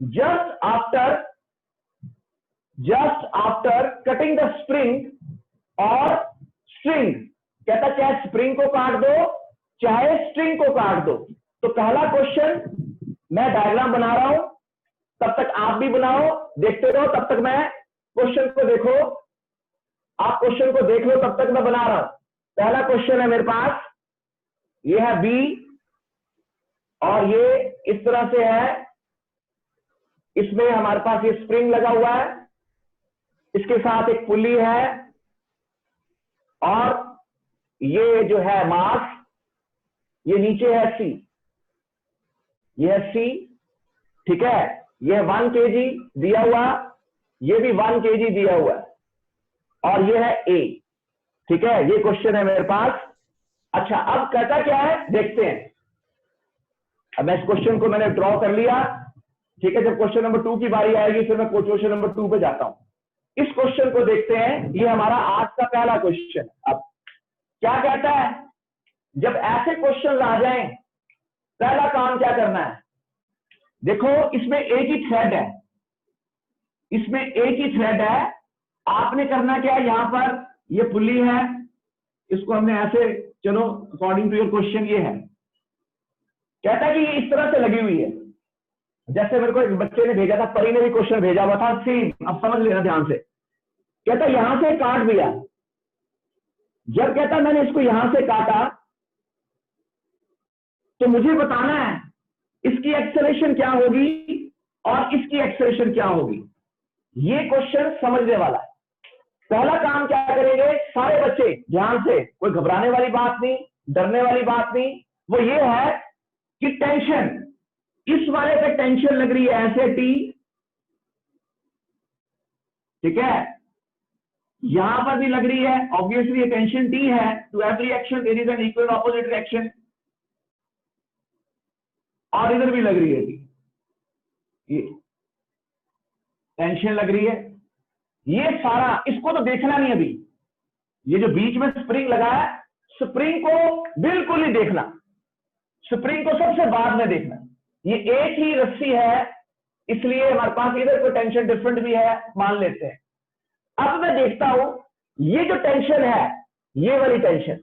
just after cutting the spring or string, कहता चाहे spring को काट दो चाहे स्ट्रिंग को काट दो। तो पहला क्वेश्चन मैं डायग्राम बना रहा हूं, तब तक आप भी बनाओ, देखते रहो, तब तक मैं क्वेश्चन को देखो, आप क्वेश्चन को देख लो, तब तक मैं बना रहा हूं। पहला क्वेश्चन है मेरे पास, ये है बी और ये इस तरह से है, इसमें हमारे पास ये स्प्रिंग लगा हुआ है, इसके साथ एक पुली है और ये जो है मास, ये नीचे है सी, ये है सी, ठीक है, ये 1 kg दिया हुआ, ये भी 1 kg दिया हुआ है और ये है ए, ठीक है, ये क्वेश्चन है मेरे पास। अच्छा, अब कहता क्या है देखते हैं। अब मैं इस क्वेश्चन को मैंने ड्रॉ कर लिया, ठीक है। जब क्वेश्चन नंबर 2 की बारी आएगी फिर मैं क्वेश्चन नंबर 2 पे जाता हूं। इस क्वेश्चन को देखते हैं, ये हमारा आज का पहला क्वेश्चन। अब क्या कहता है, जब ऐसे क्वेश्चन आ जाएं पहला काम क्या करना है, देखो इसमें एक ही थ्रेड है, इसमें एक ही थ्रेड है। आपने करना क्या है, यहां पर ये पुली है, इसको हमने ऐसे, चलो अकॉर्डिंग टू योर क्वेश्चन ये है, कहता है कि ये इस तरह से लगी हुई है। जैसे मेरे को एक बच्चे ने भेजा था, परी ने भी क्वेश्चन भेजा हुआ था सेम, अब समझ लेना ध्यान से। कहता यहां से काट दिया, जब कहता मैंने इसको यहां से काटा तो मुझे बताना है इसकी एक्सेलरेशन क्या होगी और इसकी एक्सेलरेशन क्या होगी। ये क्वेश्चन समझने वाला है। पहला काम क्या करेंगे सारे बच्चे ध्यान से, कोई घबराने वाली बात नहीं, डरने वाली बात नहीं, वो ये है कि टेंशन, इस वाले पे टेंशन लग रही है ऐसे टी, ठीक है, यहां पर भी लग रही है, ऑब्वियसली ये टेंशन टी है। To every action there is an equal opposite reaction, और इधर भी लग रही है टी, ये टेंशन लग रही है। ये सारा, इसको तो देखना नहीं अभी, ये जो बीच में स्प्रिंग लगा है, स्प्रिंग को बिल्कुल नहीं देखना, स्प्रिंग को सबसे बाद में देखना। ये एक ही रस्सी है, इसलिए हमारे पास इधर कोई टेंशन डिफरेंट भी है, मान लेते हैं। अब मैं देखता हूं ये जो टेंशन है, ये वाली टेंशन,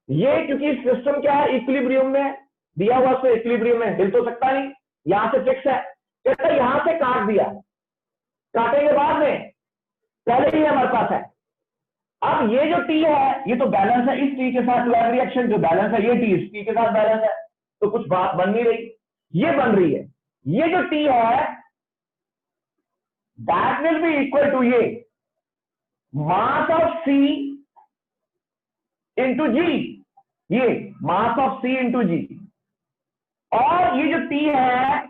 ये क्योंकि सिस्टम क्या है, इक्विलिब्रियम में दिया हुआ, उसको इक्विलिब्रियम में हिल तो सकता नहीं, यहां से फिक्स है। कहता है यहां से काट दिया, काटेंगे बाद में, पहले ही हमारे पास है। अब ये जो टी है ये तो बैलेंस है, इस टी के साथ रिएक्शन जो बैलेंस है, ये टी इस टी के साथ बैलेंस है, तो कुछ बात बन नहीं रही, ये बन रही है। ये जो टी है that will be equal to ये मास ऑफ सी इंटू जी, ये मास ऑफ सी इंटू जी, और ये जो टी है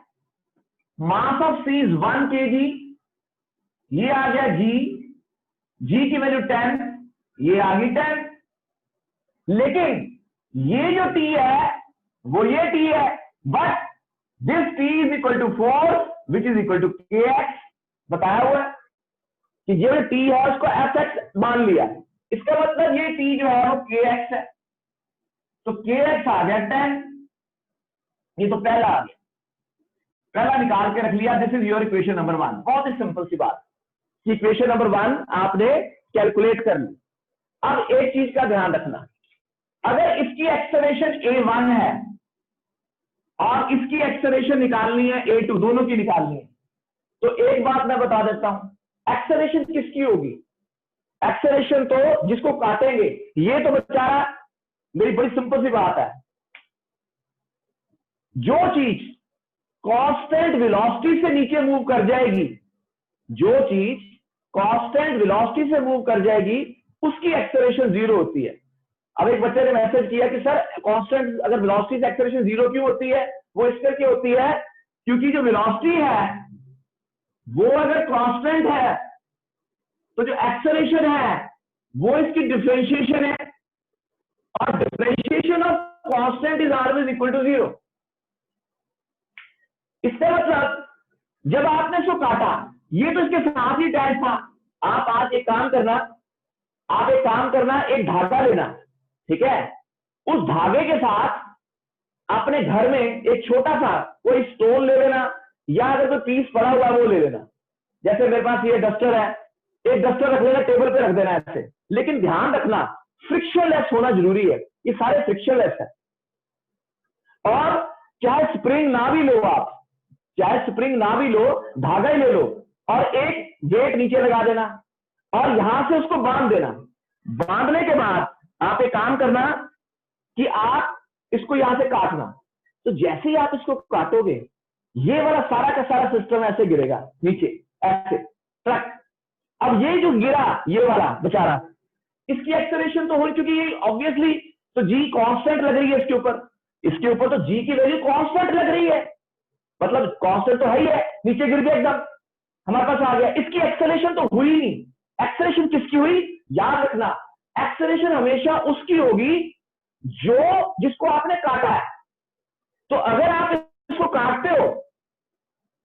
mass of C is 1 kg, ये आ गया जी, जी की वैल्यू 10, ये आ गई 10। लेकिन ये जो टी है वो ये टी है, but this T is equal to 4 which is equal to kx, बताया हुआ है कि ये जो टी है उसको fx मान लिया, इसका मतलब ये टी जो है वो kx है, तो kx आ गया 10, ये तो पहला आ गया, पहला निकाल के रख लिया। This is your equation number 1। बहुत ही सिंपल सी बात, इक्वेशन नंबर 1 आपने कैलकुलेट कर ली। अब एक चीज का ध्यान रखना, अगर इसकी एक्सेलरेशन a1 है और इसकी एक्सेलरेशन निकालनी है a2, दोनों की निकालनी है, तो एक बात मैं बता देता हूं, एक्सेलरेशन किसकी होगी, एक्सेलरेशन तो जिसको काटेंगे, ये तो बेचारा, मेरी बड़ी सिंपल सी बात है, जो चीज कांस्टेंट वेलोसिटी से नीचे मूव कर जाएगी, जो चीज कांस्टेंट वेलोसिटी से मूव कर जाएगी उसकी एक्सेलरेशन 0 होती है। अब एक बच्चे ने मैसेज किया कि सर कांस्टेंट अगर वेलोसिटी से एक्सेलरेशन 0 क्यों होती है, वो इस करके होती है क्योंकि जो वेलोसिटी है वो अगर कांस्टेंट है तो जो एक्सेलरेशन है वो इसकी डिफरेंशिएशन है, और differentiation of constant is always equal to 0। इसका मतलब जब आपने इसको काटा, ये तो इसके साथ ही अटैच था। आप आज एक काम करना, आप एक काम करना, एक धागा लेना, ठीक है, उस धागे के साथ अपने घर में एक छोटा सा कोई स्टोन ले लेना या अगर कोई पीस पड़ा हुआ है वो ले लेना। जैसे मेरे पास ये डस्टर है, एक डस्टर रख लेना, टेबल पे रख देना ऐसे। लेकिन ध्यान रखना फ्रिक्शनलेस होना जरूरी है, ये सारे फ्रिक्शनलेस है। और चाहे स्प्रिंग ना भी लो आप, चाहे स्प्रिंग ना भी लो, धागा ही ले लो और एक वेट नीचे लगा देना और यहां से उसको बांध देना। बांधने के बाद आप एक काम करना कि आप इसको यहां से काटना। तो जैसे ही आप इसको काटोगे ये वाला सारा का सारा सिस्टम ऐसे गिरेगा नीचे, ऐसे ट्रक। अब ये जो गिरा ये वाला बेचारा, इसकी एक्सेलरेशन तो हो चुकी है ऑब्वियसली, तो जी कांस्टेंट लग रही है इसके ऊपर तो जी की वैल्यू कांस्टेंट लग रही है, मतलब कांस्टेंट तो है ही है, नीचे गिर गया एकदम, हमारे पास आ गया। इसकी एक्सेलरेशन तो हुई नहीं। एक्सेलरेशन किसकी हुई? याद रखना, एक्सेलरेशन हमेशा उसकी होगी जिसको आपने काटा है। तो अगर आप इसको काटते हो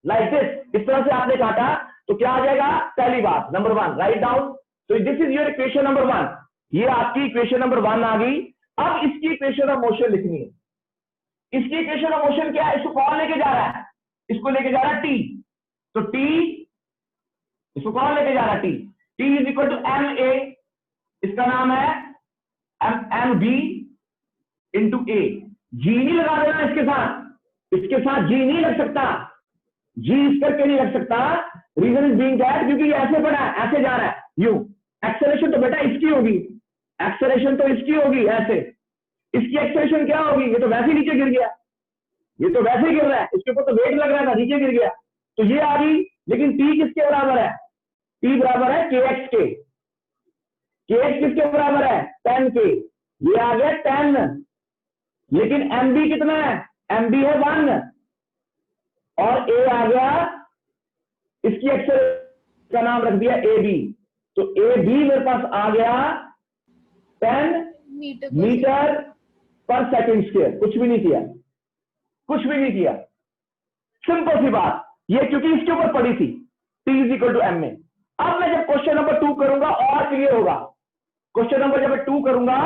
लाइक दिस, इस तरह से आपने काटा, तो क्या आ जाएगा? पहली बात नंबर 1 राइट डाउन। तो this is your equation number 1, ये आपकी इक्वेशन नंबर 1 आ गई। अब इसकी इक्वेशन ऑफ मोशन लिखनी है। इसकी इक्वेशन ऑफ मोशन क्या है? इसको कौन लेके जा रहा है? इसको लेके जा रहा है टी। तो टी, इसको कौन लेके जा रहा है? T. T is equal to M A, इसका नाम है एम बी इंटू ए। जी नहीं लगा देना इसके साथ जी नहीं लग सकता, जी इस करके नहीं लग सकता। रीजन इज बीइंग दैट क्योंकि ये ऐसे पड़ा है, ऐसे जा रहा है यू। एक्सेलरेशन तो बेटा इसकी होगी, एक्सेलरेशन तो इसकी होगी ऐसे। इसकी एक्सेलरेशन क्या होगी? ये तो वैसे ही नीचे गिर गया, ये तो वैसे ही गिर रहा है, इसके ऊपर तो वेट लग रहा था, नीचे गिर गया, तो ये आ गई। लेकिन टी किसके बराबर है? टी बराबर है के एक्स के। के एक्स किसके बराबर है? 10 के। ये आ गया 10। लेकिन एम बी कितना है? एम बी है 1 और ए आ गया, इसकी एक्सेलरेशन का नाम रख दिया ए बी। तो ए बी मेरे पास आ गया 10 मीटर पर सेकंड स्क्वायर। कुछ भी नहीं किया, कुछ भी नहीं किया, सिंपल सी बात। ये क्योंकि इसके ऊपर पड़ी थी, T is equal to M में। अब मैं जब क्वेश्चन नंबर 2 करूंगा और क्लियर होगा। क्वेश्चन नंबर जब मैं 2 करूंगा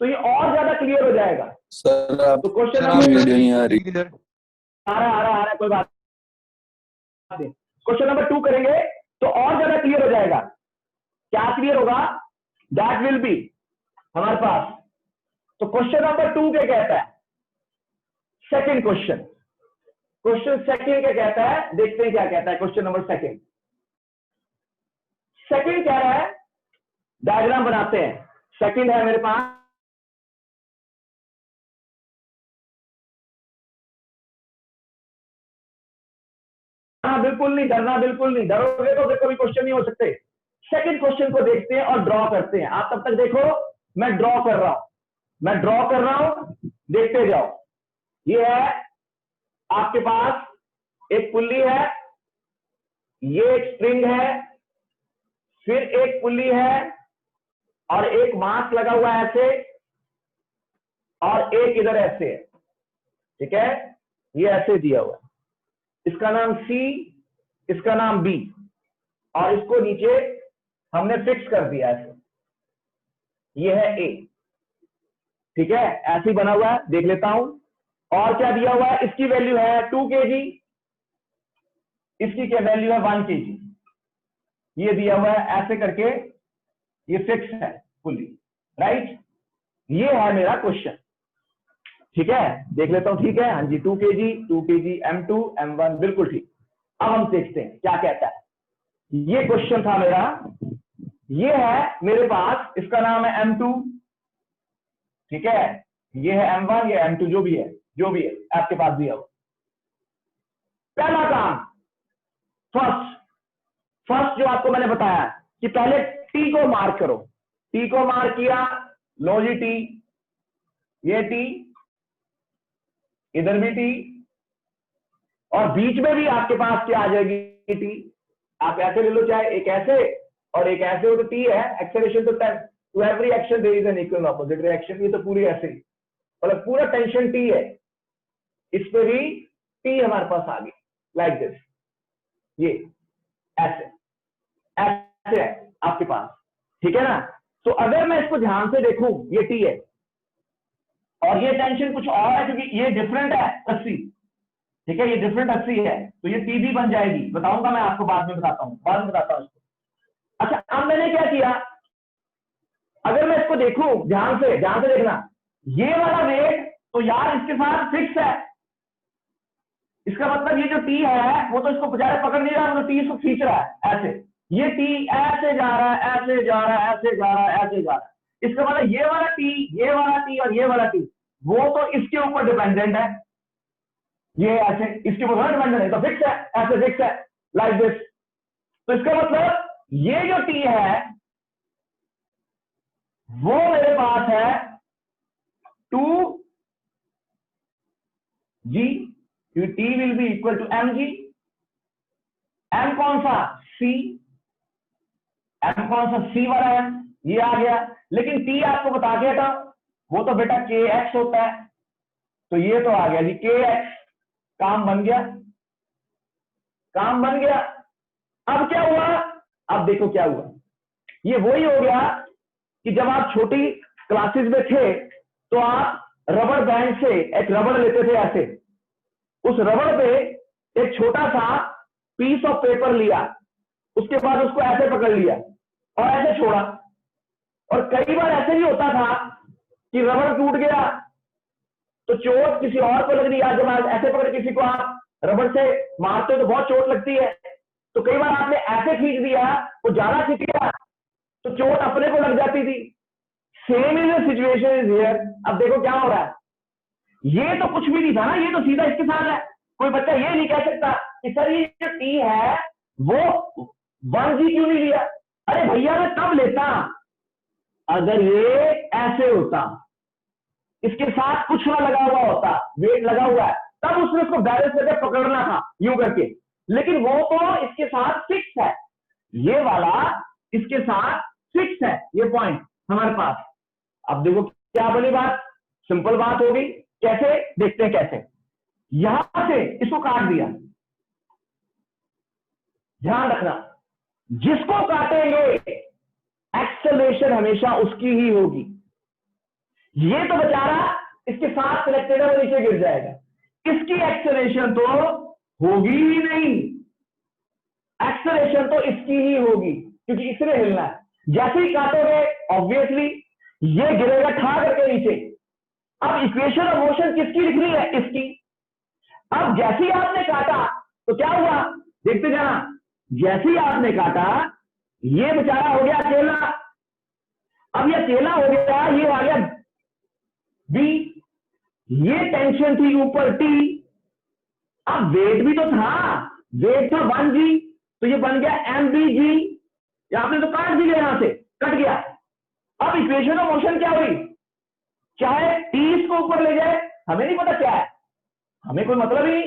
तो ये और ज्यादा क्लियर हो जाएगा। सर तो क्वेश्चन नंबर वीडियो नहीं आ रही। आ रहा है, कोई बात नहीं। क्वेश्चन नंबर 2 करेंगे तो और ज्यादा क्लियर हो जाएगा। क्या क्लियर होगा? दैट विल बी हमारे पास। तो क्वेश्चन नंबर 2 क्या कहता है? सेकंड क्वेश्चन सेकंड क्या कहता है? देखते हैं क्या कहता है क्वेश्चन नंबर सेकंड। सेकंड कह रहा है, डायग्राम बनाते हैं। सेकंड है मेरे पास, बिल्कुल नहीं डरना, बिल्कुल नहीं डरोगे तो फिर कभी क्वेश्चन नहीं हो सकते। सेकंड क्वेश्चन को देखते हैं और ड्रॉ करते हैं। आप तब तक देखो, मैं ड्रॉ कर रहा हूं, देखते जाओ। ये है आपके पास एक पुल्ली है, ये एक स्प्रिंग है, फिर एक पुल्ली है और एक मास लगा हुआ है ऐसे, और एक इधर ऐसे है, ठीक है? ये ऐसे दिया हुआ है, इसका नाम सी, इसका नाम बी, और इसको नीचे हमने फिक्स कर दिया ऐसे। ये है ए, ठीक है? ऐसे ही बना हुआ है, देख लेता हूं। और क्या दिया हुआ है? इसकी वैल्यू है 2 kg, इसकी क्या वैल्यू है? 1 kg। ये दिया हुआ है ऐसे करके, ये फिक्स है फुल्ली, राइट? ये है मेरा क्वेश्चन, ठीक है? देख लेता हूं, ठीक है? हाँ जी, 2 kg m2 m1, बिल्कुल ठीक। अब हम देखते हैं क्या कहता है। ये क्वेश्चन था मेरा, ये है मेरे पास, इसका नाम है m2, ठीक है? ये है m1, ये m2, जो भी है आपके पास दिया हुआ। पहला काम, फर्स्ट जो आपको मैंने बताया कि पहले टी को मार्क करो। टी को मार्क किया, लो जी टी, ये टी, इधर भी टी, और बीच में भी आपके पास क्या आ जाएगी? टी। आप ऐसे ले लो, चाहे एक ऐसे और एक ऐसे हो, तो टी है। एक्सेलरेशन तो every action there is an equal opposite reaction. ये तो पूरी ऐसे ही, मतलब पूरा टेंशन टी है, इस पे भी टी हमारे पास आ गई लाइक दिस। ये ऐसे है आपके पास, ठीक है ना? तो अगर मैं इसको ध्यान से देखूं, ये टी है और ये टेंशन कुछ और है, क्योंकि ये डिफरेंट है रस्सी, ठीक है, ये डिफरेंट एक्सी है, तो ये टी भी बन जाएगी, बताऊंगा मैं आपको, बाद में बताता हूं, बाद में बताता हूं इसको। अच्छा, अब मैंने क्या किया, अगर मैं इसको देखूं ध्यान से देखना, ये वाला वेट तो यार इसके साथ फिक्स है, इसका मतलब ये जो टी है वो तो इसको बेचारे पकड़ नहीं रहा, वो तो टी इसको खींच रहा है ऐसे, ये टी ऐसे जा रहा है, ऐसे जा रहा है, ऐसे जा रहा है, ऐसे जा रहा है, इसका मतलब ये वाला टी, ये वाला टी और ये वाला टी वो तो इसके ऊपर डिपेंडेंट है, ये ऐसे इसके ऊपर डिपेंडेंट है, तो फिक्स है, ऐसे फिक्स है लाइक दिस। तो इसका मतलब ये जो टी है वो मेरे पास है 2g, T will be equal to M G, M कौन सा, सी, एम कौन सा, सी वाला है, ये आ गया, लेकिन टी आपको बता के था वो तो बेटा के एक्स होता है, तो ये तो आ गया जी के एक्स, काम बन गया, काम बन गया। अब क्या हुआ, अब देखो क्या हुआ, ये वही हो गया कि जब आप छोटी क्लासेस में थे तो आप रबर बैंड से एक रबड़ लेते थे ऐसे, उस रबड़ पे एक छोटा सा पीस ऑफ पेपर लिया, उसके बाद उसको ऐसे पकड़ लिया और ऐसे छोड़ा, और कई बार ऐसे भी होता था कि रबड़ टूट गया तो चोट किसी और को लग रही है, जब आप ऐसे पकड़ किसी को आप रबड़ से मारते हो तो बहुत चोट लगती है, तो कई बार आपने ऐसे खींच दिया, वो ज्यादा खींच गया तो चोट अपने को लग जाती थी। Same is situation is here. अब देखो क्या हो रहा है, ये तो कुछ भी नहीं था ना, ये तो सीधा इसके साथ है, कोई बच्चा ये नहीं कह सकता कि सर ये जो टी है वो 1g क्यों नहीं लिया, अरे भैया मैं तब लेता अगर ये ऐसे होता, इसके साथ कुछ ना लगा हुआ होता, वेट लगा हुआ है, तब उसने उसको बैलेंस करके पकड़ना था यूं करके, लेकिन वो तो इसके साथ फिक्स है, ये वाला इसके साथ फिक्स है, ये पॉइंट हमारे पास। अब देखो क्या बनी बात, सिंपल बात होगी, कैसे देखते हैं कैसे, यहां से इसको काट दिया, ध्यान रखना जिसको काटेंगे एक्सेलरेशन हमेशा उसकी ही होगी, ये तो बेचारा इसके साथ कनेक्टेड है, वो नीचे गिर जाएगा, इसकी एक्सेलरेशन तो होगी ही नहीं, एक्सेलरेशन तो इसकी ही होगी क्योंकि इसने हिलना है, जैसे ही काटोगे ऑब्वियसली ये गिरेगा ठा करके नीचे। अब इक्वेशन ऑफ मोशन किसकी लिखनी है, इसकी। अब जैसे ही आपने काटा तो क्या हुआ, देखते जाना, जैसे ही आपने काटा ये बेचारा हो गया अकेला, अब ये अकेला हो गया, ये आ गया बी, ये टेंशन थी ऊपर टी, अब वेट भी तो था, वेट था 1g, तो ये बन गया mbg, आपने तो काट दिया, यहां से कट गया। अब इक्वेशन ऑफ मोशन क्या हुई, चाहे टी इसको ऊपर ले जाए, हमें नहीं पता क्या है, हमें कोई मतलब ही नहीं।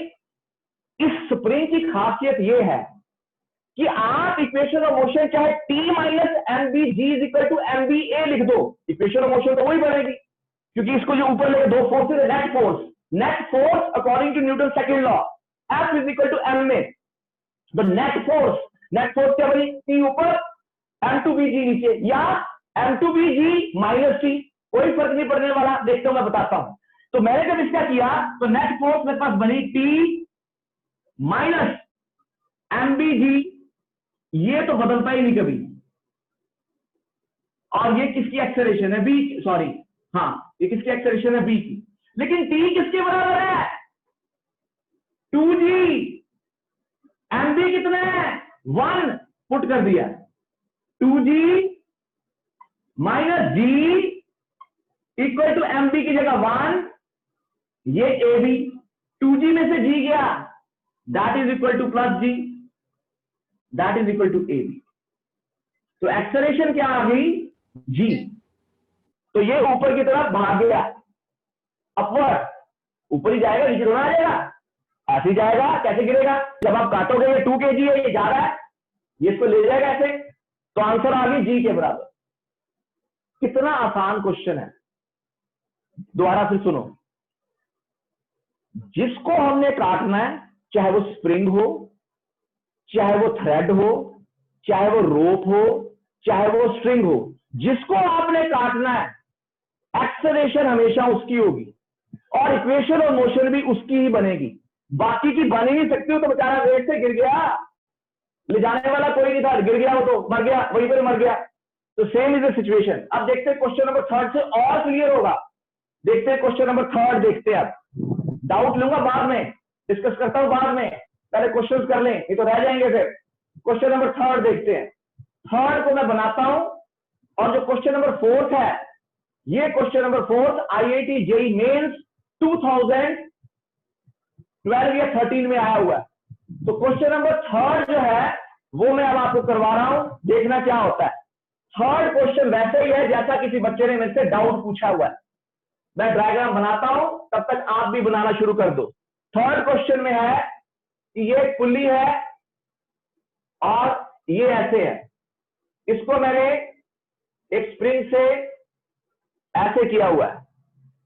इस स्प्रिंग की खासियत यह है कि आप इक्वेशन ऑफ मोशन चाहे T minus M B G is equal to M B A लिख दो, इक्वेशन ऑफ मोशन तो वही बनेगी, क्योंकि इसको जो ऊपर लेके दो forces, net force according to Newton second law F is equal to M A, तो नेट फोर्स क्या बनी, टी ऊपर एम टू बी जी नीचे, या M two B G minus T, कोई फर्क नहीं पड़ने वाला, देखते हो मैं बताता हूं। तो मैंने जब इसका किया तो नेट फोर्स मेरे पास बनी टी माइनस एम बी जी, ये तो बदलता ही नहीं कभी, और ये किसकी एक्सेलरेशन है, बी, सॉरी हाँ ये किसकी एक्सेलरेशन है, बी की, लेकिन टी किसके बराबर है, 2g, एम बी कितना है 1, पुट कर दिया, 2g minus G equal to M B की जगह 1, ये ए बी, 2g में से g गया, that is equal to plus G, that is equal to A B, तो एक्सेलरेशन क्या आ गई, जी, तो ये ऊपर की तरफ भाग गया, अपवर्ड, ऊपर ही जाएगा, नीचे थोड़ा आ जाएगा, ऐसे ही जाएगा, कैसे गिरेगा, जब आप काटोगे ये 2 kg है, ये जा रहा है, ये इसको ले जाएगा ऐसे, तो आंसर आ गई जी के बराबर। कितना आसान क्वेश्चन है, दोबारा फिर सुनो, जिसको हमने काटना है, चाहे वो स्प्रिंग हो, चाहे वो थ्रेड हो, चाहे वो रोप हो, चाहे वो स्ट्रिंग हो, जिसको आपने काटना है एक्सेलरेशन हमेशा उसकी होगी और इक्वेशन और मोशन भी उसकी ही बनेगी। बाकी की बन ही नहीं सकती हो, तो बेचारा वेट से गिर गया, ले जाने वाला कोई नहीं था, गिर गया वो तो मर गया, वहीं पर मर गया। तो सेम इज द सिचुएशन। अब देखते हैं क्वेश्चन नंबर थर्ड से और क्लियर होगा। देखते हैं क्वेश्चन नंबर थर्ड, देखते हैं। अब डाउट लूंगा बाद में, डिस्कस करता हूं बाद में, पहले क्वेश्चन कर लें, ये तो रह जाएंगे फिर। क्वेश्चन नंबर थर्ड देखते हैं। थर्ड को मैं बनाता हूं, और जो क्वेश्चन नंबर फोर्थ है, ये question number fourth IIT JEE mains 2012 या 13 में आया हुआ है। तो क्वेश्चन नंबर थर्ड जो है वो मैं अब आपको करवा रहा हूं, देखना क्या होता है। थर्ड क्वेश्चन वैसे ही है जैसा किसी बच्चे ने मेरे से डाउट पूछा हुआ है। मैं डायग्राम बनाता हूं, तब तक आप भी बनाना शुरू कर दो। थर्ड क्वेश्चन में है कि ये पुल्ली है और ये ऐसे है, इसको मैंने एक स्प्रिंग से ऐसे किया हुआ है,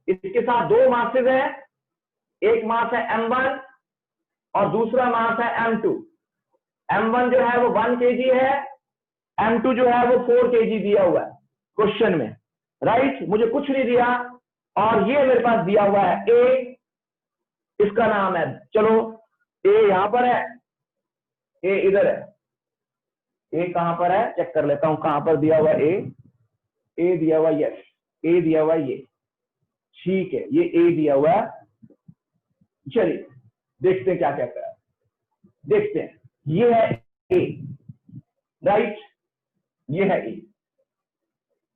इसके साथ दो मासेस हैं, एक मास है m1 और दूसरा मास है m2। m1 जो है वो 1 kg है, m2 जो है वो 4 kg दिया हुआ है क्वेश्चन में, राइट। मुझे कुछ नहीं दिया, और ये मेरे पास दिया हुआ है ए, इसका नाम है, चलो ए यहां पर है, ए इधर है, ए कहां पर है चेक कर लेता हूं, कहां पर दिया हुआ ए दिया हुआ, यस ए दिया हुआ, ये ठीक है, ये ए दिया हुआ। चलिए देखते हैं क्या कहता है, देखते हैं। ये है ए, राइट, ये है ए।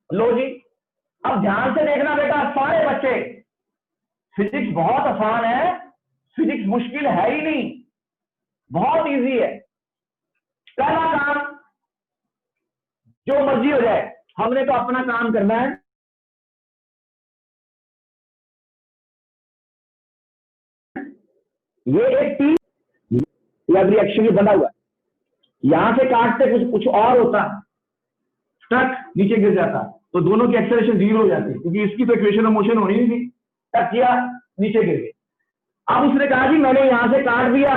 लो जी, अब ध्यान से देखना बेटा सारे बच्चे, फिजिक्स बहुत आसान है, फिजिक्स मुश्किल है ही नहीं, बहुत इजी है। पहला काम, जो मर्जी हो जाए, हमने तो अपना काम करना है। ये एक टी रिएक्शन बना हुआ है, यहां से काटते कुछ और होता, टक नीचे गिर जाता, तो दोनों की एक्सेलरेशन 0 हो जाती, क्योंकि इसकी तो इक्वेशन ऑफ मोशन होनी नहीं थी। टक किया, नीचे गिर गए। अब उसने कहा कि मैंने यहां से काट दिया,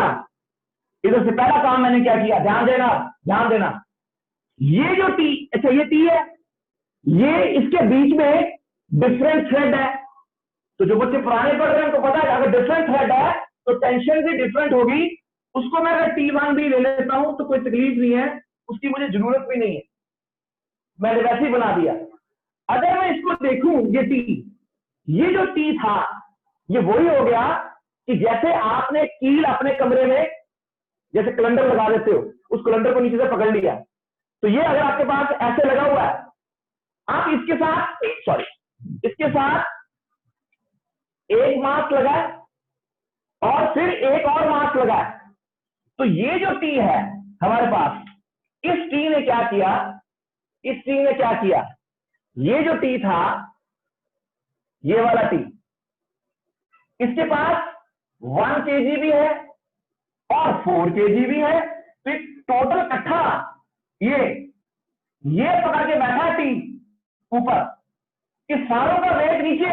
इधर से पहला काम मैंने क्या किया, ध्यान देना, ध्यान देना। ये जो टी, अच्छा ये टी है, ये इसके बीच में डिफरेंट थ्रेड है। तो जो बच्चे पुराने पढ़ रहे हैं उनको पता है अगर डिफरेंट थ्रेड है तो टेंशन भी डिफरेंट होगी। उसको मैं अगर T1 भी ले लेता हूं तो कोई तकलीफ नहीं है, उसकी मुझे जरूरत भी नहीं है, मैंने वैसे ही बना दिया। अगर मैं इसको देखूं, ये टी, ये जो टी था ये वही हो गया कि जैसे आपने कील अपने कमरे में जैसे कैलेंडर लगा देते हो, उस कैलेंडर को नीचे से पकड़ लिया, तो ये अगर आपके पास ऐसे लगा हुआ है, आप इसके साथ, सॉरी, इसके साथ एक मास्क लगाए और फिर एक और मास्क लगाए, तो ये जो टी है हमारे पास, इस टी ने क्या किया, इस टी ने क्या किया, ये जो टी था, ये वाला टी, इसके पास 1 kg भी है और 4 kg भी है, तो टोटल इकट्ठा ये पकड़ के बैठा टी ऊपर, इस सारों का वेट नीचे,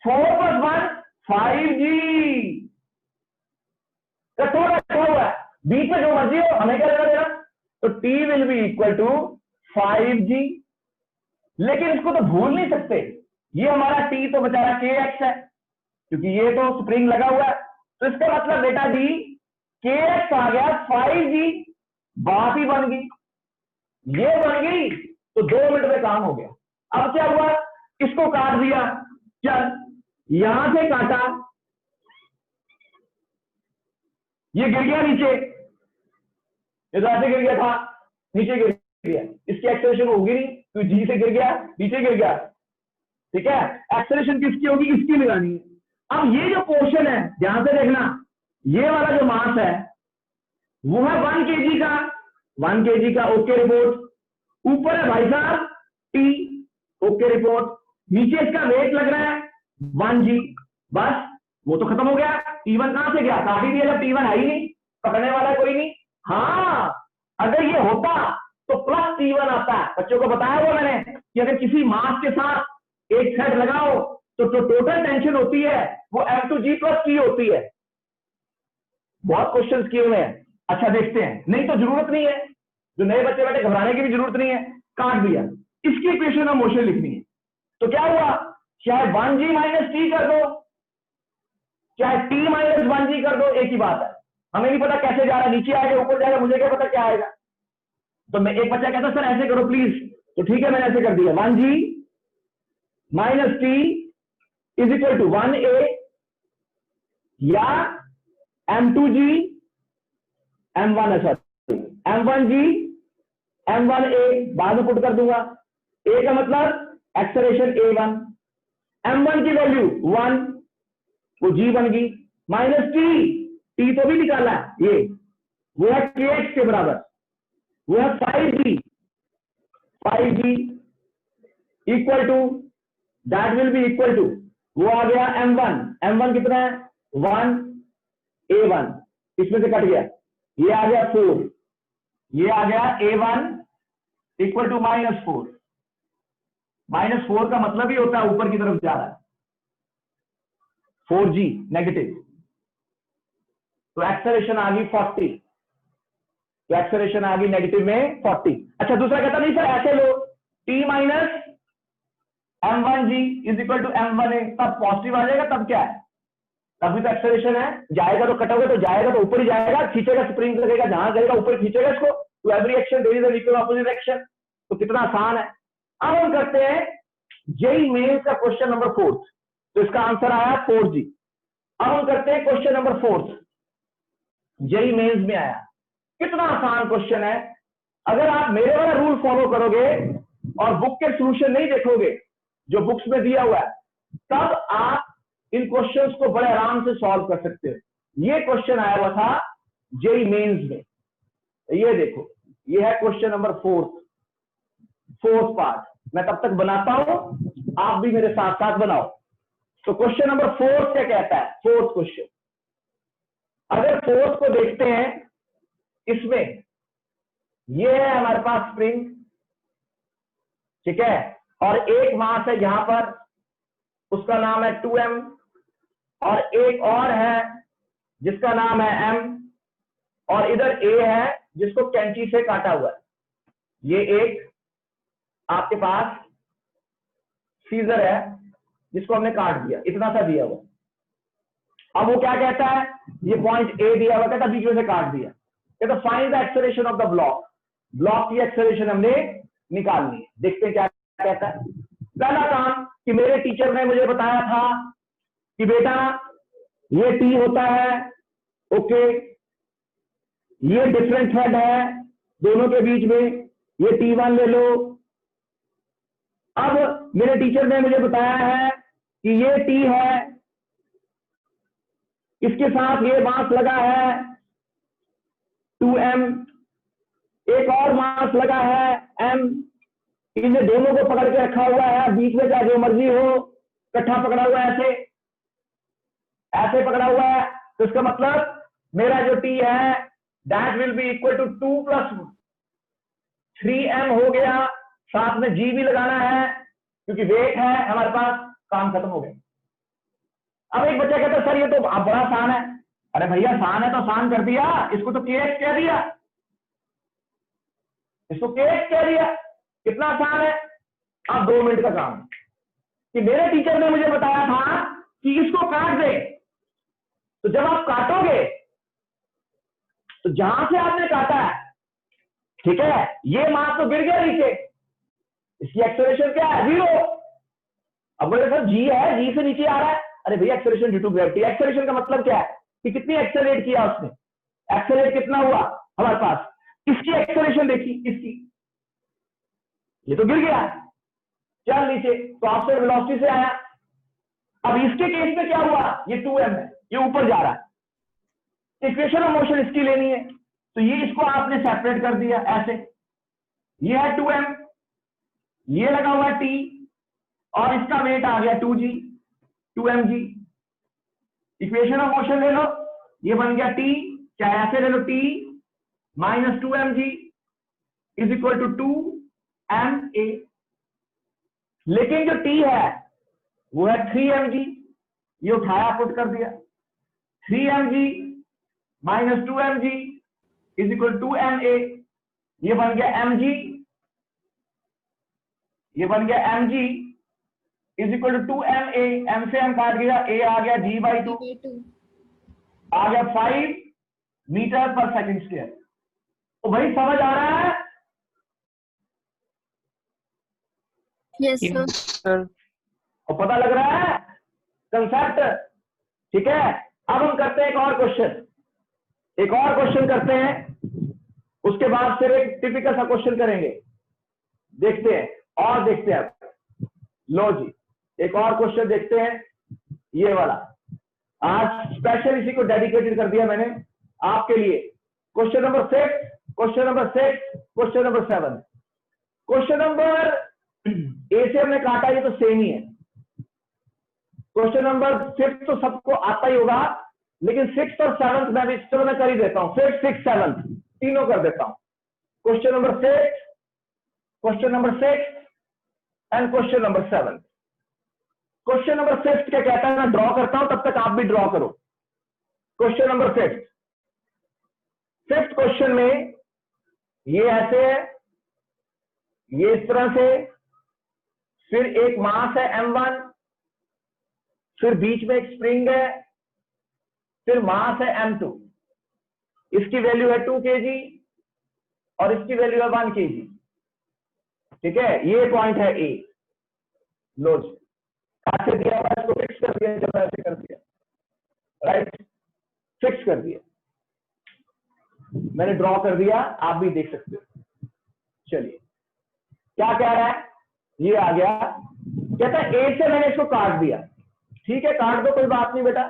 4 + 1 5g, कठोर रखा हुआ है, बीच में जो मर्जी हो, हमें क्या लगा देना, तो t will be equal to 5g। लेकिन इसको तो भूल नहीं सकते, ये हमारा t तो बेचारा kx है, क्योंकि ये तो स्प्रिंग लगा हुआ है, तो इसका मतलब बेटा डी kx आ गया 5g, बात ही बन गई, ये बन गई, तो 2 मिनट में काम हो गया। अब क्या हुआ, इसको काट दिया, चल यहां से काटा, ये गिर गया नीचे, ये तो ऐसे गिर गया था, नीचे गिर गया, इसकी एक्सेलरेशन होगी नहीं, तो जी से गिर गया, नीचे गिर गया, ठीक है। एक्सेलरेशन किसकी होगी, इसकी लगानी है। अब ये जो पोर्शन है, ध्यान से देखना, ये वाला जो मास है वो है 1 kg का, 1 kg का, ओके रिपोर्ट। ऊपर है भाई साहब टी, ओके रिपोर्ट। नीचे इसका वेट लग रहा है 1g, बस वो तो खत्म हो गया। T1 कहां से गया, काट ही दिया, जब T1 है ही नहीं, पकड़ने वाला कोई नहीं। हाँ, अगर ये होता तो प्लस T1 आता है, बच्चों को बताया हुआ मैंने कि अगर किसी मास के साथ एक थ्रेड लगाओ तो टोटल टेंशन होती है वो M2G + T होती है। बहुत क्वेश्चंस किए हुए हैं, अच्छा देखते हैं, नहीं तो जरूरत नहीं है, जो नए बच्चे बैठे घबराने की भी जरूरत नहीं है, काट दिया, इसकी इक्वेशन ऑफ मोशन लिखनी है, तो क्या हुआ, चाहे 1g - t कर दो, चाहे टी माइनस 1g कर दो, एक ही बात है। हमें नहीं पता कैसे जा रहा है, नीचे आएगा ऊपर जाएगा, मुझे क्या पता क्या आएगा। तो मैं एक बच्चा कहता सर ऐसे करो प्लीज, तो ठीक है मैंने ऐसे कर दिया, 1g minus T is equal to 1a या m2g m1 है सॉरी m1g m1a, बाद में पुट कर दूंगा। a का मतलब एक्सेलरेशन a1, m1 की वैल्यू 1, वो g बन गई, माइनस टी तो भी निकाला है, ये वो है kx के बराबर, वो है 5g equal to, that will be equal to, वो आ गया m1 कितना है 1, a1 इसमें से कट गया, ये आ गया 4, ये आ गया a1 इक्वल टू -4। -4 का मतलब ही होता है ऊपर की तरफ जा रहा है, 4g नेगेटिव, तो एक्सेलरेशन आ गई 40, तो एक्सेलरेशन आ गई नेगेटिव में 40। अच्छा दूसरा कहता नहीं सर ऐसे लो, t minus m1g is equal to m1a, तब पॉजिटिव आ जाएगा, तब क्या है, तभी तो एक्सेलरेशन है, जाएगा तो कटोगे तो जाएगा तो ऊपर ही जाएगा, खींचेगा स्प्रिंग लगेगा, जहां जाएगा ऊपर खींचेगा इसको, तो every action there is an equal opposite action. तो कितना आसान है। अब हम करते हैं जेईई मेंस का क्वेश्चन नंबर 4, तो इसका आंसर आया 4g। अब हम करते हैं क्वेश्चन नंबर 4, जेईई मेंस में आया, कितना आसान क्वेश्चन है। अगर आप मेरे वाला रूल फॉलो करोगे और बुक के सॉल्यूशन नहीं देखोगे जो बुक्स में दिया हुआ है, तब आप इन क्वेश्चंस को बड़े आराम से सॉल्व कर सकते हो। ये क्वेश्चन आया हुआ था जेईई मेंस में, ये देखो, ये है क्वेश्चन नंबर 4th पार्ट। मैं तब तक बनाता हूं, आप भी मेरे साथ साथ बनाओ। तो क्वेश्चन नंबर 4 क्या कहता है, 4th क्वेश्चन, अगर 4th को देखते हैं, इसमें ये है हमारे पास स्प्रिंग, ठीक है, और एक मास है यहां पर, उसका नाम है 2m, और एक और है जिसका नाम है m, और इधर a है जिसको कैंची से काटा हुआ है। ये एक आपके पास सीजर है जिसको हमने काट दिया, इतना सा दिया हुआ। अब वो क्या कहता है, ये पॉइंट a दिया हुआ, कहता बीच में से काट दिया, कहता find the acceleration of the block, block की एक्सेलरेशन हमने निकालनी है। देखते हैं क्या कहता है। पहला काम कि मेरे टीचर ने मुझे बताया था कि बेटा ये टी होता है, ओके, ये डिफरेंट थ्रेड है दोनों के बीच में, ये T1 ले लो। अब मेरे टीचर ने मुझे बताया है कि ये टी है, इसके साथ ये मास लगा है 2m, एक और मास लगा है m, इन्हें दोनों को पकड़ के रखा हुआ है, बीच में चाहे जो मर्जी हो, इकट्ठा पकड़ा हुआ है, ऐसे ऐसे पकड़ा हुआ है। तो इसका मतलब मेरा जो टी है that will be equal to 2 + 3m हो गया, साथ में g भी लगाना है क्योंकि वेट है हमारे पास, काम खत्म हो गया। अब एक बच्चा कहता है सर ये तो बड़ा आसान है। अरे भैया आसान है तो आसान कर दिया, इसको तो kx कह दिया, इसको kx कह दिया, कितना आसान है। अब 2 मिनट का काम कि मेरे टीचर ने मुझे बताया था कि इसको काट दे, तो जब आप काटोगे तो जहां से आपने काटा है, ठीक है, ये मास तो गिर गया नीचे, इसकी एक्सेलरेशन क्या है 0। अब बोले सर जी है, जी से नीचे आ रहा है। अरे भैया acceleration due to gravity, acceleration का मतलब क्या है कि कितनी एक्सेलरेट किया उसने, एक्सेलरेट कितना हुआ हमारे पास, इसकी एक्सेलरेशन देखी, इसकी, ये तो गिर गया चल नीचे, तो आपसे वेलोसिटी से आया। अब इसके केस में क्या हुआ, ये 2m है, ये ऊपर जा रहा है, इक्वेशन ऑफ मोशन इसकी लेनी है, तो ये इसको आपने सेपरेट कर दिया ऐसे, ये है 2m, ये लगा हुआ है t, और इसका वेट आ गया 2mg। इक्वेशन ऑफ मोशन ले लो, ये बन गया t, चाहे ऐसे ले लो t - 2mg is equal to 2ma, लेकिन जो t है वो है 3mg, ये उठाया पुट कर दिया, 3mg - 2mg is equal to 2ma, ये बन गया mg, ये बन गया mg, is equal to 2ma, m से m काट गया, a आ गया g/2, आ गया 5 मीटर पर सेकंड स्क्वायर। तो भाई समझ आ रहा है? Yes sir. और पता लग रहा है कंसेप्ट? ठीक है, अब हम करते हैं एक और क्वेश्चन करते हैं, उसके बाद फिर एक टिपिकल सा क्वेश्चन करेंगे, देखते हैं और देखते हैं। लो जी, एक और क्वेश्चन देखते हैं, ये वाला आज स्पेशल इसी को डेडिकेटेड कर दिया मैंने आपके लिए। Question number 6, question number 6, question number 7। Question number A से हमने काटा, ये तो सेम ही है। क्वेश्चन नंबर 5 तो सबको आता ही होगा, लेकिन 6th और 7th मैं भी चलो मैं कर ही देता हूं, 5th 6th 7th तीनों कर देता हूं। Question number 6, question number 6 and question number 7। Question number 5 क्या कहता है, मैं ड्रॉ करता हूं, तब तक आप भी ड्रॉ करो। क्वेश्चन नंबर 5th क्वेश्चन में ये ऐसे है, ये इस तरह से, फिर एक मास है m1, फिर बीच में एक स्प्रिंग है, फिर मास है m2, इसकी वैल्यू है 2 kg और इसकी वैल्यू है 1 kg। ठीक है, ये पॉइंट है ए। लो जी, ऐसे दिया हुआ, इसको फिक्स कर दिया, जब ऐसे कर दिया, राइट, फिक्स कर दिया, मैंने ड्रॉ कर दिया, आप भी देख सकते हो। चलिए, क्या कह रहा है, ये आ गया, कहता है ए से मैंने इसको काट दिया। ठीक है, काट दो, कोई बात नहीं बेटा।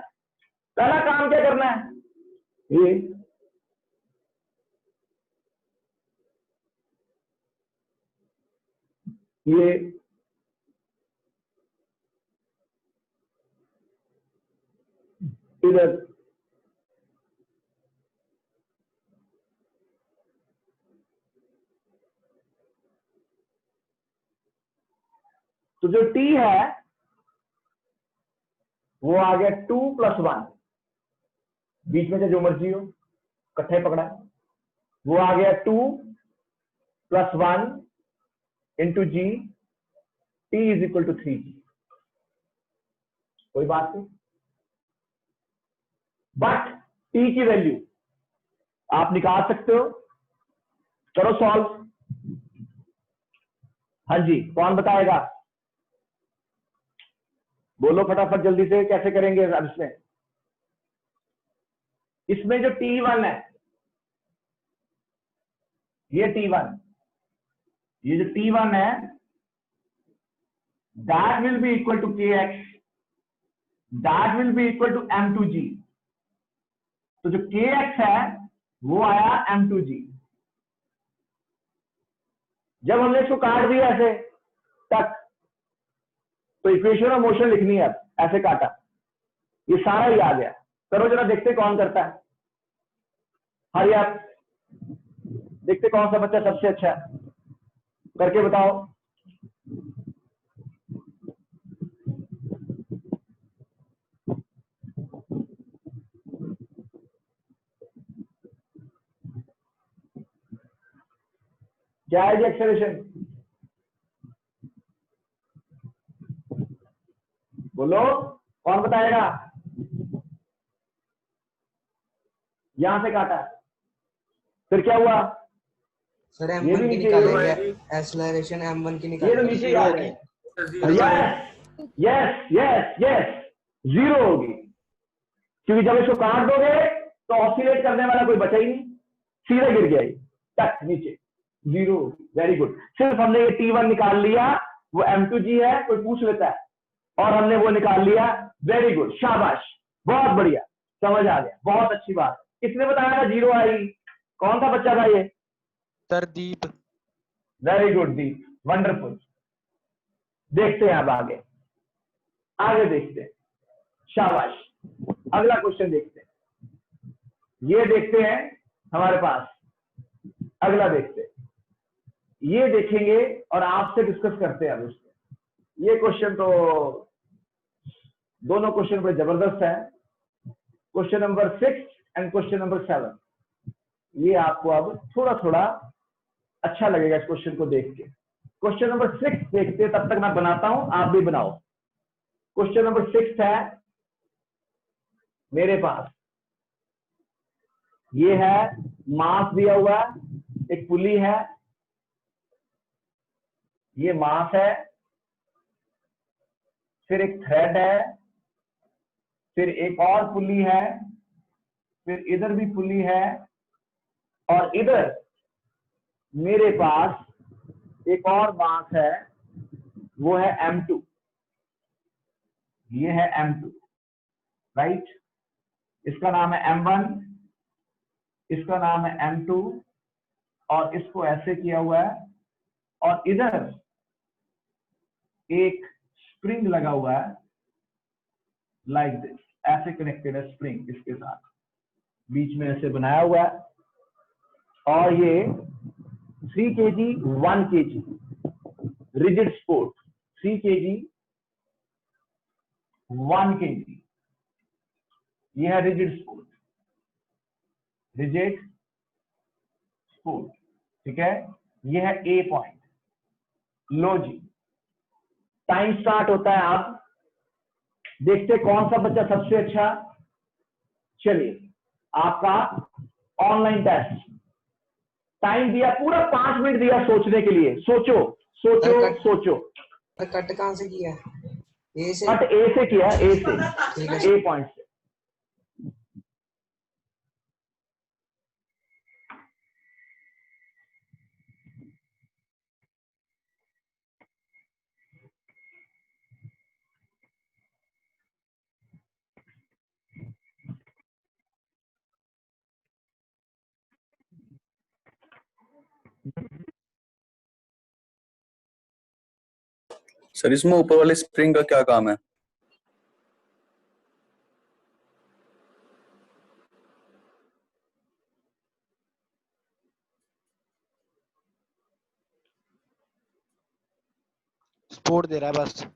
पहला काम क्या करना है, ये इधर तो जो t है वो आ गया 2 + 1, बीच में से जो मर्जी हो इकट्ठे पकड़ा, वो आ गया 2 + 1 into G, t is equal to 3g। कोई बात नहीं, बट t की वैल्यू आप निकाल सकते हो, करो सॉल्व। हाँ जी, कौन बताएगा, बोलो फटाफट जल्दी से, कैसे करेंगे अब इसमें जो T1 है, ये T1, ये जो T1 है, that will be equal to kx, that will be equal to m2g। तो जो kx है वो आया m2g। जब हमने इसको काट दिया ऐसे तक, तो इक्वेशन ऑफ मोशन लिखनी है, अब ऐसे काटा, ये सारा ही आ गया। करो जरा, देखते कौन करता है, हरी आप देखते कौन सा बच्चा सबसे अच्छा है, करके बताओ। क्या है जी एक्सेलरेशन, बोलो कौन बताएगा। यहां से काटा, फिर क्या हुआ, सर ये M1 भी की नीचे, निकालेंगे, एक्सेलरेशन M1 की ये तो निकालेंगे। नीचे आ गए। यस यस यस, 0 होगी, क्योंकि जब इसको काट दोगे तो ऑसिलेट करने वाला कोई बचा ही नहीं, सीधा गिर गया, टक नीचे, 0। वेरी गुड, सिर्फ हमने ये T1 निकाल लिया, वो M2G है, कोई पूछ लेता है, और हमने वो निकाल लिया। वेरी गुड, शाबाश, बहुत बढ़िया, समझ आ गया, बहुत अच्छी बात। किसने बताया था 0 आई, कौन सा बच्चा था ये, तरदीप। वेरी गुड दीप, वंडरफुल। देखते हैं अब आगे, आगे देखते हैं, शाबाश। अगला क्वेश्चन देखते हैं, ये देखते हैं हमारे पास, अगला देखते हैं, ये देखेंगे और आपसे डिस्कस करते हैं अब इसमें। ये क्वेश्चन तो, दोनों क्वेश्चन बड़े जबरदस्त है, question number 6 and question number 7। ये आपको अब थोड़ा थोड़ा अच्छा लगेगा इस क्वेश्चन को देख के। क्वेश्चन नंबर 6 देखते हैं, तब तक मैं बनाता हूं, आप भी बनाओ। क्वेश्चन नंबर 6 है मेरे पास। ये है मास दिया हुआ है, एक पुली है, ये मास है, फिर एक थ्रेड है, फिर एक और पुली है, फिर इधर भी पुली है, और इधर मेरे पास एक और मास है, वो है M2। ये है M2, राइट। इसका नाम है M1, इसका नाम है M2, और इसको ऐसे किया हुआ है, और इधर एक स्प्रिंग लगा हुआ है, लाइक दिस, ऐसे कनेक्टेड है स्प्रिंग इसके साथ, बीच में ऐसे बनाया हुआ है, और ये 3 kg 1 kg rigid support, 3 kg 1 kg, ये है रिजिड सपोर्ट, रिजिड सपोर्ट, ठीक है। ये है ए पॉइंट। लो जी, टाइम स्टार्ट होता है। आप देखते कौन सा बच्चा सबसे अच्छा। चलिए, आपका ऑनलाइन टेस्ट, टाइम दिया पूरा 5 मिनट दिया सोचने के लिए। सोचो सोचो सोचो। कट कहाँ से किया? ए से? कट ए से किया, ए से, ठीक है। ए पॉइंट से। सर इसमें ऊपर वाले स्प्रिंग का क्या काम है? सपोर्ट दे रहा है बस।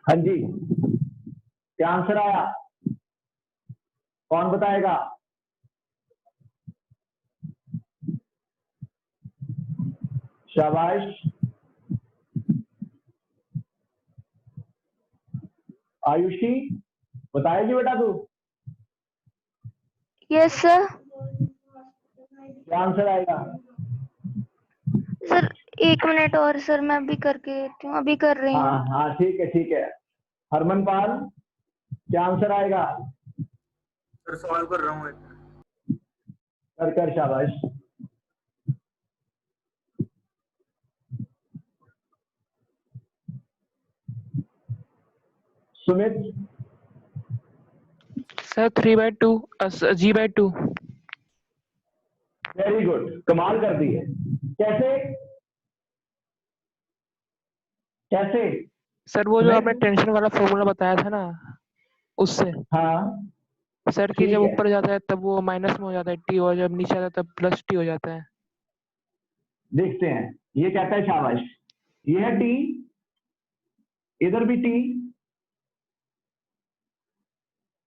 हाँ जी, क्या आंसर आया? कौन बताएगा? शाबाश। आयुषी बताएगी बेटा तू? Yes sir. क्या आंसर आएगा? सर 1 मिनट और सर, मैं अभी करके देती हूँ, अभी कर रही हूँ। हाँ हाँ ठीक है ठीक है। हरमनपाल, क्या आंसर आएगा? सर सॉल्व कर रहा हूँ। कर कर, शाबाश। Sumit? Sir 3/2 G/2। Very good, कमाल कर दी है। कैसे कैसे? सर वो जो आपने टेंशन वाला फॉर्मूला बताया था ना, उससे। हाँ सर कि ठीक जब है, ऊपर जाता है तब वो माइनस में हो जाता है टी, और जब नीचे आता है तब प्लस टी हो जाता है। देखते हैं। ये कहता है शाबाश, ये है टी, इधर भी टी,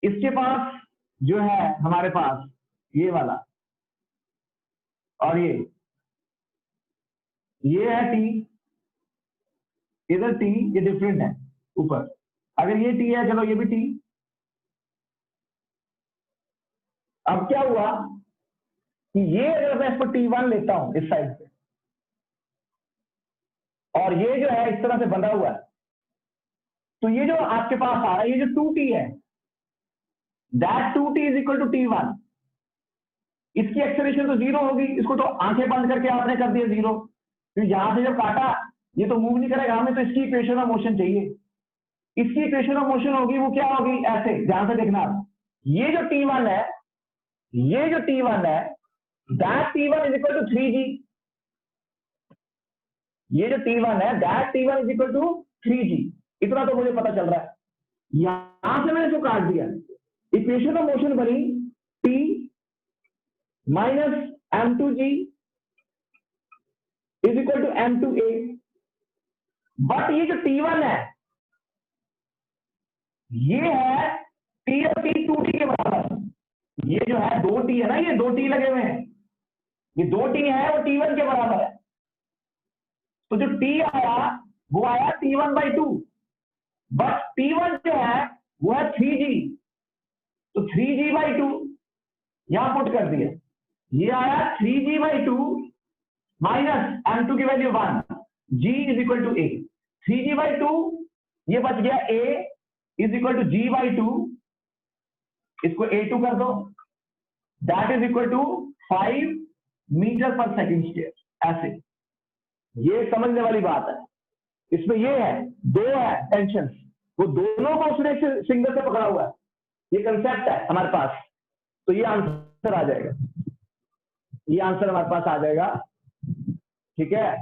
इसके पास जो है हमारे पास ये वाला और ये है टी, इधर टी, ये डिफरेंट है ऊपर। अगर ये टी है, चलो ये भी टी। अब क्या हुआ कि ये अगर मैं इसको T1 लेता हूं इस साइड से, और ये जो है इस तरह से बंधा हुआ है, तो ये जो आपके पास आ रहा है, ये जो 2T है, that 2T is equal to T1। इसकी एक्सेलरेशन तो जीरो होगी, इसको तो आंखें बंद करके आपने कर दिया जीरो, तो यहां से जब काटा ये तो मूव नहीं करेगा, हमें तो इसकी इक्वेशन ऑफ मोशन चाहिए। इसकी इक्वेशन ऑफ मोशन होगी, वो क्या होगी, ऐसे ध्यान से देखना। ये जो T1 है, ये जो T1 है, that T1 is equal to 3G। ये जो T1 है, that T1 is equal to 3G। इतना तो मुझे पता चल रहा है। यहां से मैंने इसको काट दिया, इक्वेशन ऑफ मोशन बनी T minus M2G is equal to M2A। But ये जो T1 है, ये है T और T 2T के बराबर। ये जो है 2T है ना, ये 2T लगे हुए हैं, ये 2T है, वो T1 के बराबर है। तो जो T आया वो आया T1/2, बट T1 जो है वो है 3G, तो 3G/2 यहां पुट कर दिया। ये आया 3G/2 माइनस M2 की value 1, G is equal to A। 3G/2 ये बच गया A is equal to G/2, इसको A2 कर दो, that is equal to 5 metre पर सेकेंड स्क्वायर। ऐसे ये समझने वाली बात है। इसमें ये है, दो है टेंशन, वो दोनों को उसने सिंगल से पकड़ा हुआ है। ये कंसेप्ट है हमारे पास, तो ये आंसर आ जाएगा, ये आंसर हमारे पास आ जाएगा। ठीक है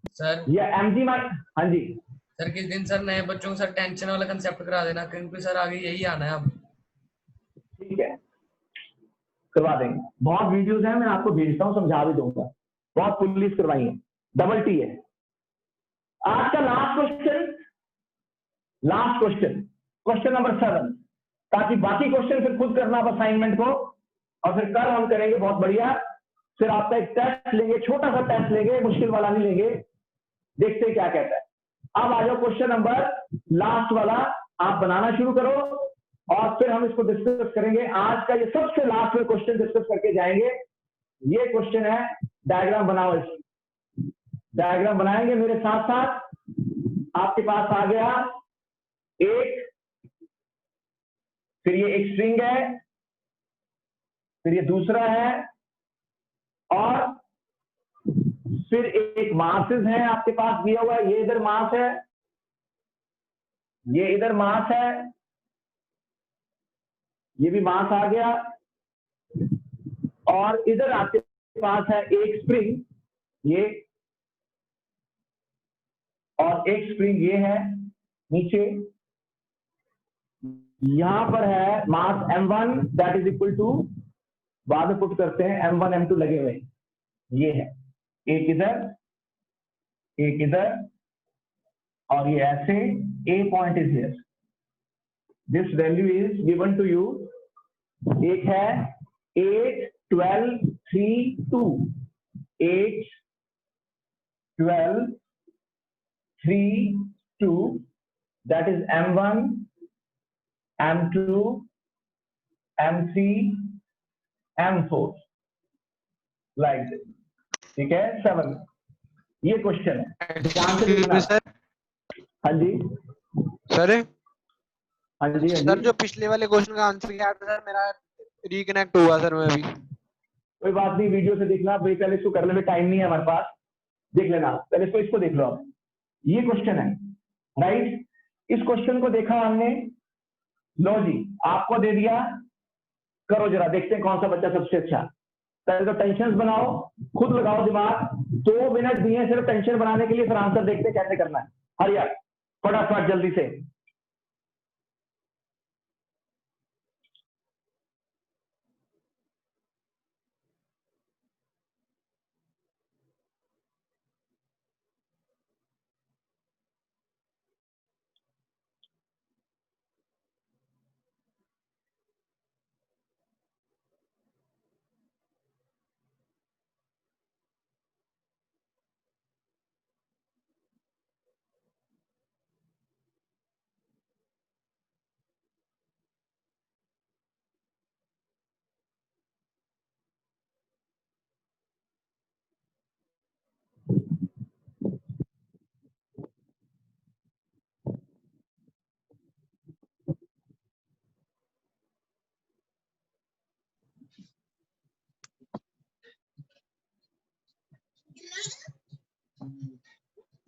सर, ये mg माइ, हाँ जी सर किस दिन सर नए बच्चों को सर टेंशन वाला कंसेप्ट करा देना, क्योंकि सर आगे यही आना है अब। ठीक है, करवा देंगे। बहुत वीडियोस हैं, मैं आपको भेजता हूं, समझा भी दूंगा। बहुत पुलिस करवाई है, डबल टी है। आज का लास्ट क्वेश्चन, क्वेश्चन नंबर 7, ताकि बाकी क्वेश्चन फिर खुद करना आप असाइनमेंट को, और फिर कल हम करेंगे बहुत बढ़िया। फिर आपका एक टेस्ट लेंगे, छोटा सा टेस्ट लेंगे, मुश्किल वाला नहीं लेंगे, देखते हैं क्या कहता है। अब आ जाओ क्वेश्चन नंबर लास्ट वाला, आप बनाना शुरू करो और फिर हम इसको डिस्कस करेंगे। आज का ये सबसे लास्ट में क्वेश्चन डिस्कस करके जाएंगे। ये क्वेश्चन है, डायग्राम बनाओ। इसकी डायग्राम बनाएंगे मेरे साथ साथ। आपके पास आ गया एक, फिर ये एक स्ट्रिंग है, फिर ये दूसरा है, और फिर एक मासेस है आपके पास दिया हुआ है। ये इधर मास है, ये इधर मास है, ये भी मास आ गया, और इधर आपके पास है एक स्प्रिंग, ये, और एक स्प्रिंग ये है नीचे। यहां पर है mass m1 that is equal to, बाद में पुट करते हैं, m1 m2 लगे हुए, ये है एक इधर, एक इधर, और ये ऐसे। A point is here, this value is given to you. एक है 8 12 3 2, 8 12 3 2, that is m1 m2 m3 m4 like this। ठीक है, 7 ये क्वेश्चन है, ध्यान से देखना। सर हाँ जी, सर हाँ जी, हाँ सर जी, जो पिछले वाले क्वेश्चन का आंसर क्या था सर, मेरा रिकनेक्ट हुआ सर मैं अभी। कोई बात नहीं, वीडियो से देखना। भाई पहले इसको करने में टाइम नहीं है हमारे पास, देख लेना पहले इसको देख लो आप। ये क्वेश्चन है, राइट। इस क्वेश्चन को देखा हमने, लो जी आपको दे दिया, करो जरा, देखते हैं कौन सा बच्चा सबसे अच्छा। पहले तो टेंशन बनाओ, खुद लगाओ दिमाग। 2 मिनट दिए सिर्फ टेंशन बनाने के लिए, फिर आंसर देखते हैं कैसे करना है। हरिया फटाफट जल्दी से।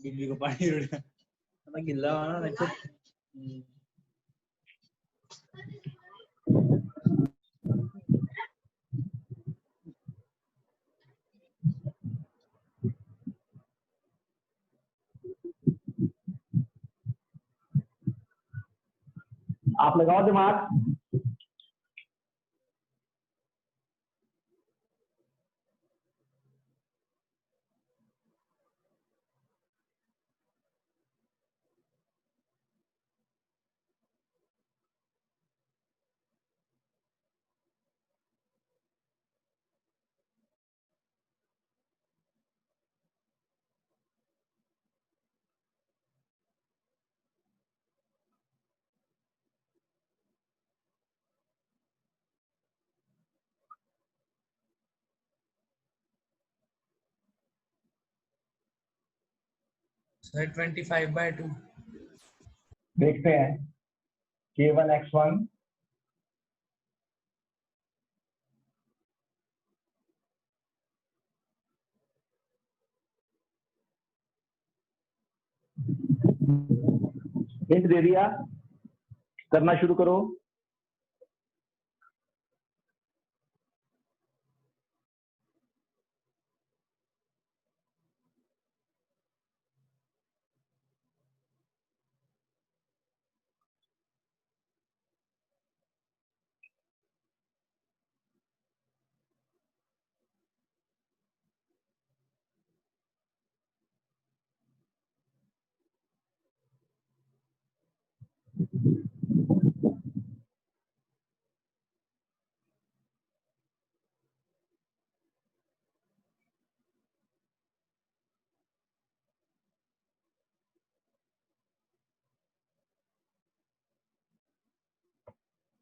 बिल्ली को पानी उड़ा ना गिल्ला वाला ना आप लगाओ दिमाग। सर 25/2 देखते हैं K1x1 हिंट दे दिया, करना शुरू करो।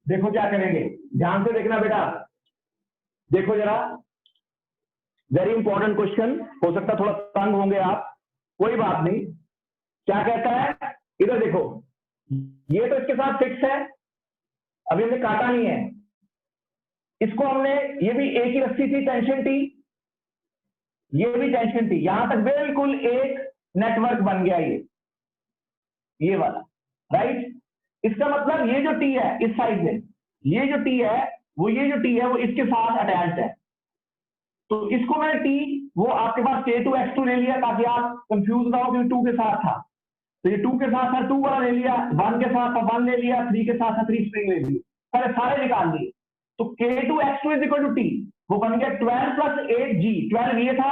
देखो क्या करेंगे, ध्यान से देखना बेटा। देखो जरा, वेरी इंपॉर्टेंट क्वेश्चन। हो सकता थोड़ा तंग होंगे आप, कोई बात नहीं। क्या कहता है, इधर देखो, ये तो इसके साथ फिक्स है, अभी हमने काटा नहीं है इसको। हमने, ये भी एक ही रस्सी थी, टेंशन टी, ये भी टेंशन टी, यहां तक बिल्कुल एक नेटवर्क बन गया ये वाला, राइट। इसका मतलब ये जो टी है इस साइड में, ये जो टी है वो इसके साथ अटैच्ड है। तो इसको मैंने टी, वो आपके पास K2x2 ले लिया ताकि आप कंफ्यूज ना हो, क्योंकि 2 के साथ था, तो ये 2 के साथ था 2 वाला ले लिया, 1 के साथ था 1 ले लिया, 3 के साथ था 3 स्प्रिंग ले ली, सारे निकाल दिए। तो K2x2 is equal to T, वो बन गया 12 + 8g। 12 ये था,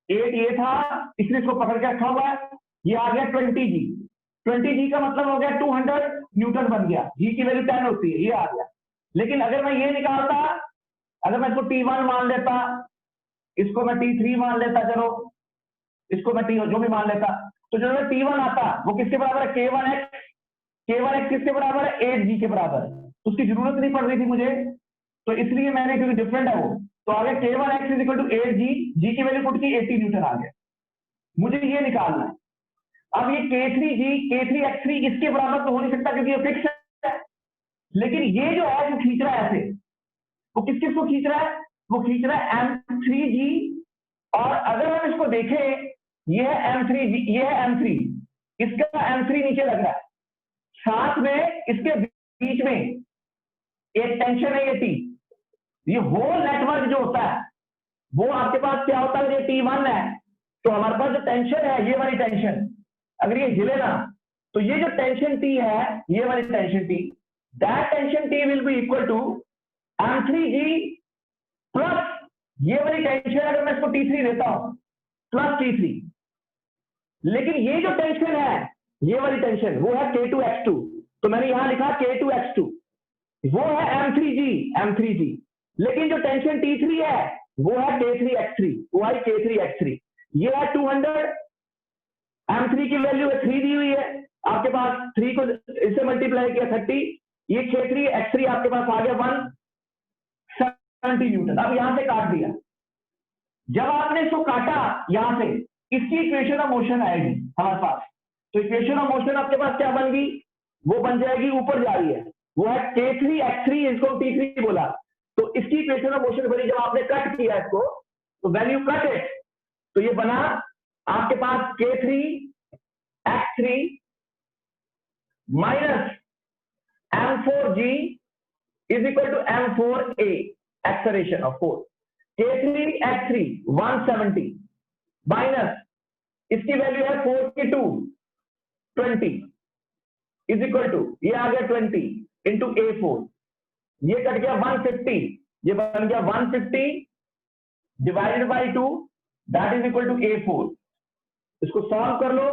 8 ये था, इसलिए इसको पकड़ के रखा हुआ है। ये आ गया 20g। 20g का मतलब हो गया 200 न्यूटन बन गया, g की वैल्यू 10 होती है, ये आ गया। लेकिन अगर मैं ये निकालता, अगर मैं इसको T1 मान लेता, इसको मैं T3 मान लेता, चलो इसको मैं T जो भी मान लेता, तो जो मैं T1 आता वो किसके बराबर है, K1x। K1x किसके बराबर है, 8g के बराबर। उसकी जरूरत नहीं पड़ रही थी मुझे, तो इसलिए मैंने, क्योंकि डिफरेंट है वो, तो आ गया K1x = 8g, g की वैल्यू पुट की 80 न्यूटन आ गया। मुझे ये निकालना है। अब ये K3g K3x3 इसके बराबर तो हो नहीं सकता क्योंकि ये फिक्स है, लेकिन ये जो है जो खींच रहा है ऐसे, वो किसको खींच रहा है, वो खींच रहा है M3g। और अगर हम इसको देखें, ये है M3g, ये है M3, इसका M3 नीचे लग रहा है, साथ में इसके बीच में एक टेंशन है, ये T। ये होल नेटवर्क जो होता है वो आपके पास क्या होता है, ये T1 है, तो हमारे पास जो टेंशन है, ये वाली टेंशन, अगर ये हिले ना, तो ये जो टेंशन T है, ये वाली tension T, that tension T will be equal to M3g plus ये वाली टेंशन, अगर मैं इसको T3 देता हूं, प्लस T3। लेकिन ये जो टेंशन है, ये वाली टेंशन, वो है K2x2, तो मैंने यहां लिखा K2x2, वो है M3g। लेकिन जो टेंशन T3 है वो है K3x3, वो है K3x3। ये है 200, M3 की वैल्यू है 3 दी हुई है आपके पास, 3 को इससे मल्टीप्लाई किया 30, ये K3x3 आपके पास आ गया 170 न्यूटन। अब यहां से काट दिया, जब आपने इसको काटा यहां से, इसकी इक्वेशन ऑफ मोशन आएगी हमारे पास। तो इक्वेशन ऑफ मोशन आपके पास क्या बन गई, वो बन जाएगी, ऊपर जा रही है, वो है K3x3, इसको T3 बोला, तो इसकी इक्वेशन ऑफ मोशन बनी। जब आपने कट किया इसको, तो व्हेन यू कट इट, तो ये बना आपके पास K3 X3 minus M4G is equal to M4A acceleration of force. K3 X3 170 minus इसकी वैल्यू है 4 की 2 20 इज इक्वल टू ये आ गया 20 इंटू A4, ये कट गया 150, ये बन गया 150 divided by 2 that is equal to A4। इसको सॉल्व कर लो,